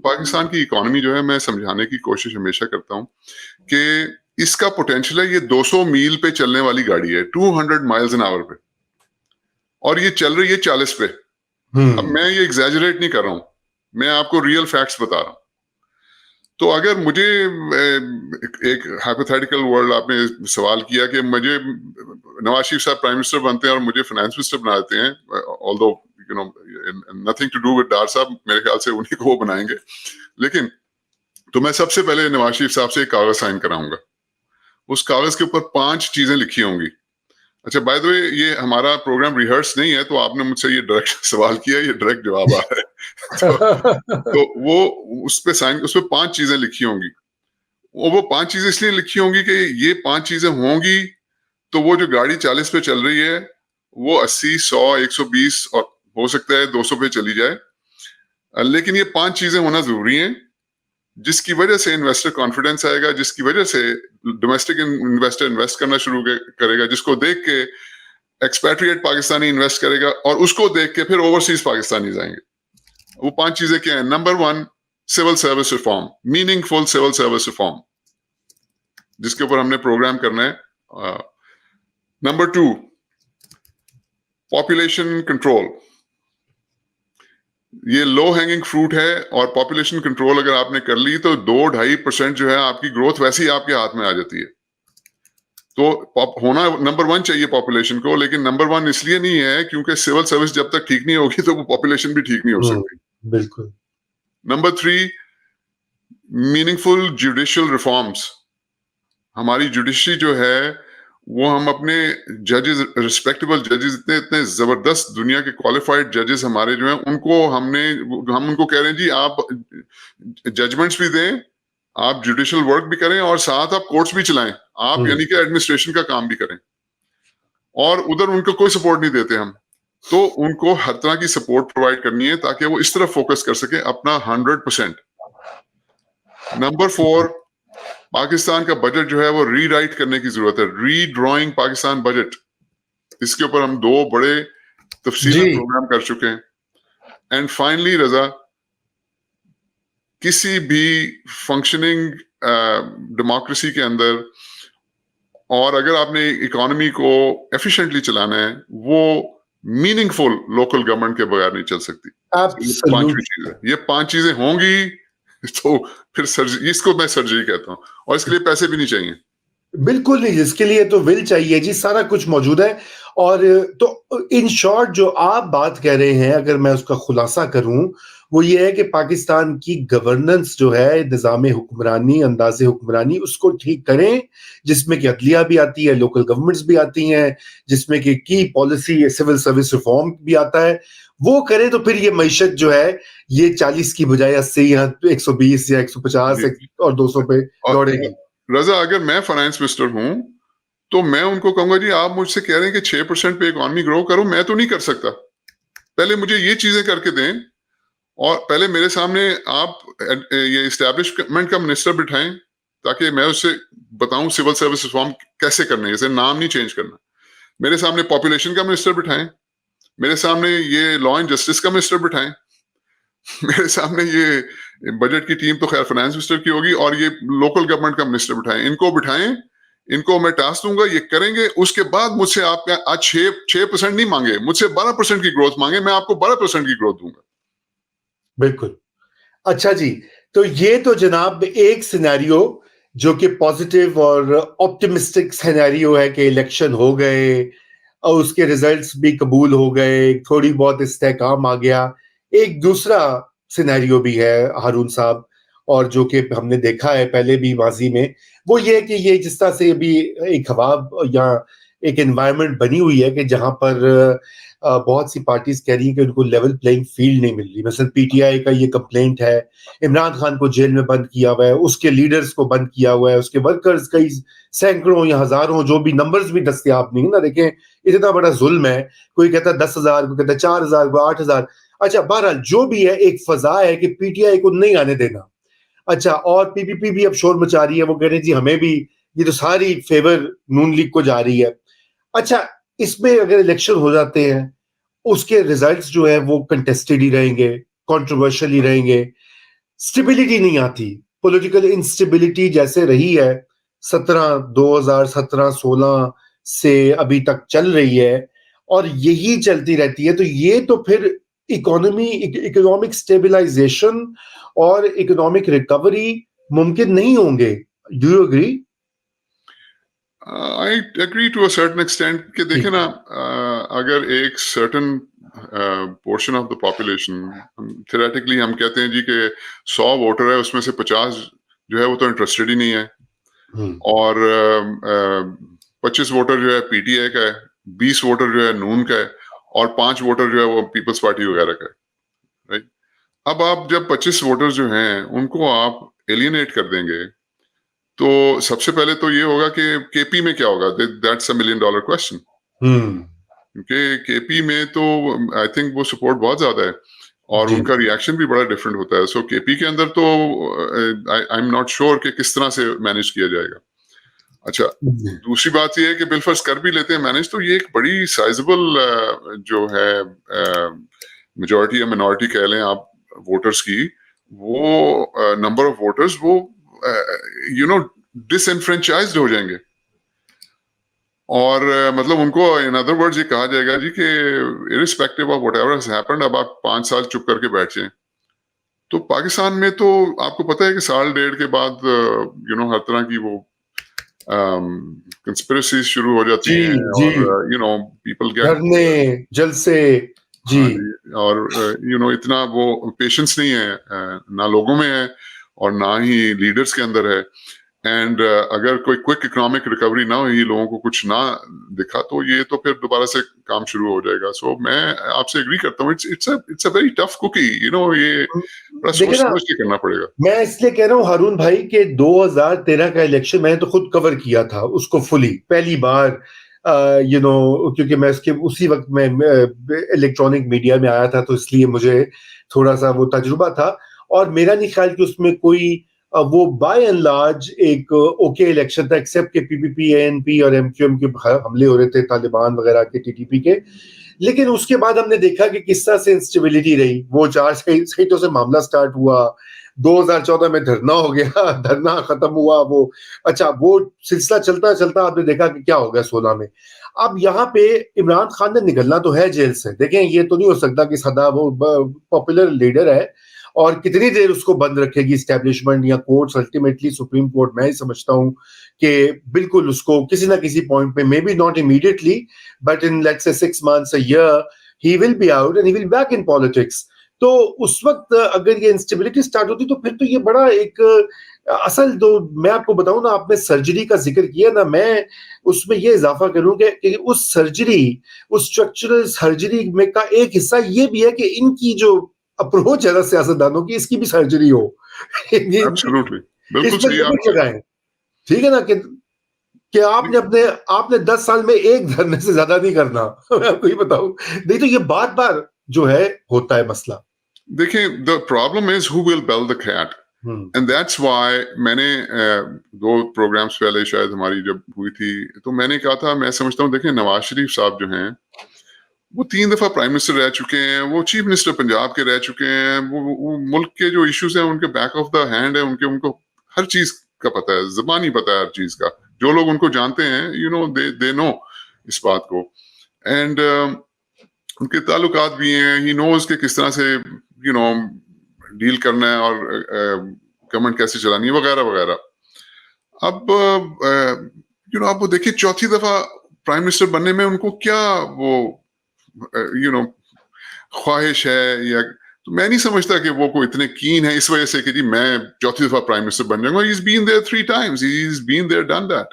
पाकिस्तान की इकोनॉमी जो है मैं समझाने की कोशिश हमेशा करता हूँ कि इसका पोटेंशियल है, ये 200 मील पे चलने वाली गाड़ी है, 200 माइल्स एन आवर पे, और ये चल रही है 40 पे। अब मैं ये एग्जैजरेट नहीं कर रहा हूँ, मैं आपको रियल फैक्ट्स बता रहा हूँ। तो अगर मुझे एक हाइपोथेटिकल वर्ल्ड आपने सवाल किया कि मुझे नवाज शरीफ साहब प्राइम मिनिस्टर बनते हैं और मुझे फाइनेंस मिनिस्टर बना देते हैं, although you know nothing to do with Dar साहब, मेरे ख्याल से उन्हीं को वो बनाएंगे, लेकिन तो मैं सबसे पहले नवाज शरीफ साहब से एक कागज साइन कराऊंगा। उस कागज के ऊपर 5 चीजें लिखी होंगी। अच्छा, बाय द वे, ये हमारा प्रोग्राम रिहर्स नहीं है, तो आपने मुझसे ये डायरेक्ट सवाल किया, ये डायरेक्ट जवाब आ रहा है। तो वो उस पे साइन, उस पे 5 चीजें लिखी होंगी। वो 5 चीजें इसलिए लिखी होंगी कि ये 5 चीजें होंगी तो वो जो गाड़ी 40 पे चल रही है वो 80, 100, 120 और हो सकता है 200 पे चली जाए, लेकिन ये 5 चीजें होना जरूरी हैं, जिसकी वजह से इन्वेस्टर कॉन्फिडेंस आएगा, जिसकी वजह से डोमेस्टिक इन्वेस्टर इन्वेस्ट करना शुरू करेगा, जिसको देख के एक्सपैट्रिएट पाकिस्तानी इन्वेस्ट करेगा, और उसको देख के फिर ओवरसीज पाकिस्तानी जाएंगे। वो 5 चीजें क्या हैं? Number 1, civil service reform, meaningful civil service reform, जिसके ऊपर हमने प्रोग्राम करना है। Number 2, population control. ये लो हैंगिंग फ्रूट है, और पॉपुलेशन कंट्रोल अगर आपने कर ली तो 2-2.5% जो है आपकी ग्रोथ वैसे ही आपके हाथ में आ जाती है। तो होना नंबर 1 चाहिए पॉपुलेशन को, लेकिन नंबर 1 इसलिए नहीं है क्योंकि सिविल सर्विस जब तक ठीक नहीं होगी तो वो पॉपुलेशन भी ठीक नहीं हो सकती। बिल्कुल। Number 3, meaningful judicial reforms. हमारी जुडिशरी जो है वो हम अपने जजेस, रिस्पेक्टेबल जजेस, इतने इतने जबरदस्त दुनिया के क्वालिफाइड जजेस हमारे जो हैं, हम उनको कह रहे हैं जी आप जजमेंट्स भी दें, आप जुडिशियल वर्क भी करें, और साथ आप कोर्ट्स भी चलाएं, आप यानी कि एडमिनिस्ट्रेशन का काम भी करें, और उधर उनको कोई सपोर्ट नहीं देते हम। तो उनको हर तरह की सपोर्ट प्रोवाइड करनी है ताकि वो इस तरफ फोकस कर सके अपना 100%। नंबर 4, पाकिस्तान का बजट जो है वो रीराइट करने की जरूरत है, रीड्रॉइंग पाकिस्तान बजट। इसके ऊपर हम 2 बड़े तफसीली प्रोग्राम कर चुके हैं। एंड फाइनली रजा, किसी भी फंक्शनिंग डेमोक्रेसी के अंदर, और अगर आपने इकोनॉमी को एफिशिएंटली चलाना है, वो मीनिंगफुल लोकल गवर्नमेंट के बगैर नहीं चल सकती। ये 5 चीजें होंगी तो फिर सर्जरी, इसको मैं सर्जरी कहता हूँ, और इसके लिए पैसे भी नहीं चाहिए। बिल्कुल नहीं, इसके लिए तो विल चाहिए जी, सारा कुछ मौजूद है। और तो इन शॉर्ट जो आप बात कह रहे हैं, अगर मैं उसका खुलासा करूं, वो ये है कि पाकिस्तान की गवर्नेंस जो है, निज़ाम हुक्मरानी, अंदाज़े हुक्मरानी, उसको ठीक करें, जिसमें कि अदलिया भी आती है, लोकल गवर्नमेंट्स भी आती हैं, जिसमें कि की पॉलिसी सिविल सर्विस रिफॉर्म भी आता है, वो करें तो फिर ये मईशत जो है ये 40 की बजाय 80 या 120 या 150 और 200 पे दौड़ेगी। रजा, अगर मैं फाइनेंस मिनिस्टर हूं तो मैं उनको कहूंगा जी आप मुझसे कह रहे हैं कि 6% पे इकोनॉमी ग्रो करो, मैं तो नहीं कर सकता, पहले मुझे ये चीजें करके दें, और पहले मेरे सामने आप ये एस्टैब्लिशमेंट का मिनिस्टर बिठाएं ताकि मैं उससे बताऊं सिविल सर्विस रिफॉर्म कैसे करने, जैसे नाम नहीं चेंज करना। मेरे सामने पॉपुलेशन का मिनिस्टर बिठाएं, मेरे सामने ये लॉ एंड जस्टिस का मिनिस्टर बिठाएं, मेरे सामने ये बजट की टीम तो खैर फाइनेंस मिनिस्टर की होगी, और ये लोकल गवर्नमेंट का मिनिस्टर बिठाएं, इनको बिठाएं, इनको मैं टास्क दूंगा, ये करेंगे। उसके बाद मुझसे आप आज 6% नहीं मांगे, मुझसे 12% की ग्रोथ मांगे, मैं आपको 12% की ग्रोथ दूंगा। बिल्कुल। अच्छा जी, तो ये तो जनाब एक सिनेरियो जो कि पॉजिटिव और ऑप्टिमिस्टिक सिनेरियो है कि इलेक्शन हो गए और उसके रिजल्ट्स भी कबूल हो गए, थोड़ी बहुत इस्तेहकाम आ गया। एक दूसरा सिनेरियो भी है हारून साहब, और जो कि हमने देखा है पहले भी माजी में, वो ये है कि ये जिस तरह से अभी एक हवा या एक एनवायरनमेंट बनी हुई है कि जहां पर बहुत सी पार्टीज कह रही हैं कि उनको लेवल प्लेइंग फील्ड नहीं मिल रही। मसलन पीटीआई का ये कंप्लेंट है, इमरान खान को जेल में बंद किया हुआ है, उसके लीडर्स को बंद किया हुआ है, उसके वर्कर्स कई सैकड़ों या हजारों, जो भी नंबर्स भी दस्तयाब नहीं है ना, देखें इतना बड़ा जुल्म है, कोई कहता है 10,000, कोई कहता है 4,000, कोई 8,000। अच्छा, बहरहाल जो भी है, एक फजा है कि पीटीआई को नहीं आने देना। अच्छा, और पीपीपी भी अब शोर मचा रही है, वो कह रहे हैं जी हमें भी, ये तो सारी फेवर नून लीग को जा रही है। अच्छा, इसमें अगर इलेक्शन हो जाते हैं, उसके रिजल्ट्स जो है वो कंटेस्टेड ही रहेंगे, कंट्रोवर्शियल ही रहेंगे। स्टेबिलिटी नहीं आती, पॉलिटिकल इंस्टेबिलिटी जैसे रही है 2017-16 से अभी तक चल रही है और यही चलती रहती है, तो ये तो फिर इकोनॉमिक स्टेबलाइजेशन और इकोनॉमिक रिकवरी मुमकिन नहीं होंगे। Do you agree? I agree to a certain extent कि देखें ना, अगर एक certain portion of the population, theoretically हम कहते हैं जी कि 100 वोटर है, उसमें से 50 जो है वो तो इंटरेस्टेड ही नहीं है, और 25 वोटर जो है पीटीआई का है, 20 वोटर जो है नून का है, और 5 वोटर जो है वो पीपल्स पार्टी वगैरह का है, राइट? अब आप जब 25 वोटर जो हैं उनको आप एलियनेट कर देंगे, तो सबसे पहले तो ये होगा कि केपी में क्या होगा, दैट्स $1 million क्वेश्चन। क्योंकि केपी में तो आई थिंक वो सपोर्ट बहुत ज्यादा है और उनका रिएक्शन भी बड़ा डिफरेंट होता है। सो केपी के अंदर तो आई एम नॉट श्योर कि किस तरह से मैनेज किया जाएगा। अच्छा, दूसरी बात ये है कि बिलफर्ज कर भी लेते हैं मैनेज, तो ये एक बड़ी साइजेबल जो है मेजॉरिटी या मिनॉरिटी कह लें आप वोटर्स की, वो नंबर ऑफ वोटर्स वो डिसएनफ्रेंचाइज्ड हो जाएंगे, और मतलब उनको इन अदर वर्ड्स ये कहा जाएगा जी कि irrespective of whatever has happened, अब आप 5 साल चुप करके बैठ जाएं। तो पाकिस्तान में तो आपको पता है कि साल डेढ़ के बाद हर तरह की वो कंस्पिरेसीज शुरू हो जाती हैं, और पीपल गेट धरने, जलसे जी, और इतना वो पेशेंस नहीं है, ना लोगों में है और ना ही लीडर्स के अंदर है। एंड अगर कोई क्विक इकोनॉमिक रिकवरी ना हुई, लोगों को कुछ ना दिखा, तो ये तो फिर दोबारा से काम शुरू हो जाएगा। सो मैं आपसे एग्री करता हूँ, it's a very tough cookie, ये बड़ा सोच समझ के करना पड़ेगा। मैं इसलिए कह रहा हूँ हारून भाई कि 2013 का इलेक्शन मैंने तो खुद कवर किया था उसको फुली, पहली बार क्योंकि मैं उसी वक्त में इलेक्ट्रॉनिक मीडिया में आया था, तो इसलिए मुझे थोड़ा सा वो तजुर्बा था, और मेरा नहीं ख्याल कि उसमें कोई वो बाय एंड लार्ज एक ओके इलेक्शन था, एक्सेप्ट के पीपीपी, एएनपी और एमक्यूएम के हमले हो रहे थे, तालिबान वगैरह के, टीटीपी के। लेकिन उसके बाद हमने देखा कि किस तरह से इंस्टेबिलिटी रही, वो 4 सीटों से मामला स्टार्ट हुआ, 2014 में धरना हो गया, धरना खत्म हुआ, वो अच्छा वो सिलसिला चलता चलता आपने देखा कि क्या हो गया 16 में। अब यहाँ पे इमरान खान ने निकलना तो है जेल से, देखें ये तो नहीं हो सकता कि सदा वो पॉपुलर लीडर है और कितनी देर उसको बंद रखेगी एस्टेब्लिशमेंट या कोर्ट्स, अल्टीमेटली सुप्रीम कोर्ट। मैं ही समझता हूं कि बिल्कुल उसको किसी ना किसी पॉइंट पे, may be not immediately but in let's say 6 months a year he will be out and he will be back in politics। तो उस वक्त अगर ये इंस्टेबिलिटी स्टार्ट होती तो फिर तो ये बड़ा एक असल, तो मैं आपको बताऊं ना, आपने सर्जरी का जिक्र किया ना, मैं उसमें ये इजाफा करूं कि उस सर्जरी, उस स्ट्रक्चरल सर्जरी में का एक हिस्सा ये भी है कि इनकी जो अप्रोच है ना सियासतदानों की, इसकी भी सर्जरी हो। एब्सोल्युटली, बिल्कुल सही आप लगाएं, ठीक है ना, कि आपने 10 साल में एक धरने से ज्यादा नहीं करना। मैं आपको ये बताऊं, नहीं तो ये बार बार जो है होता है मसला। देखिए, the problem is who will bell the cat, and that's why मैंने 2 प्रोग्राम्स पहले शायद हमारी जब हुई थी, तो मैंने कहा था, मैं समझता हूँ, देखिए नवाज शरीफ साहब जो हैं वो 3 दफा प्राइम मिनिस्टर रह चुके हैं, वो चीफ मिनिस्टर पंजाब के रह चुके हैं, वो मुल्क के जो इश्यूज हैं उनके बैक ऑफ द हैंड है, उनको हर चीज का पता है, जुबानी पता है हर चीज का, जो लोग उनको जानते हैं दे नो इस बात को, एंड उनके ताल्लुकात भी हैं, ही नोज के किस तरह से डील करना है और गवर्नमेंट कैसे चलानी है वगैरह वगैरह। अब आप वो देखिए, चौथी दफा प्राइम मिनिस्टर बनने में उनको क्या वो ख्वाहिश है, या तो मैं नहीं समझता कि वो कोई इतने कीन है इस वजह से कि जी मैं चौथी दफा प्राइम मिनिस्टर बन जाऊंगा। He is been there 3 times, he is been there, done that.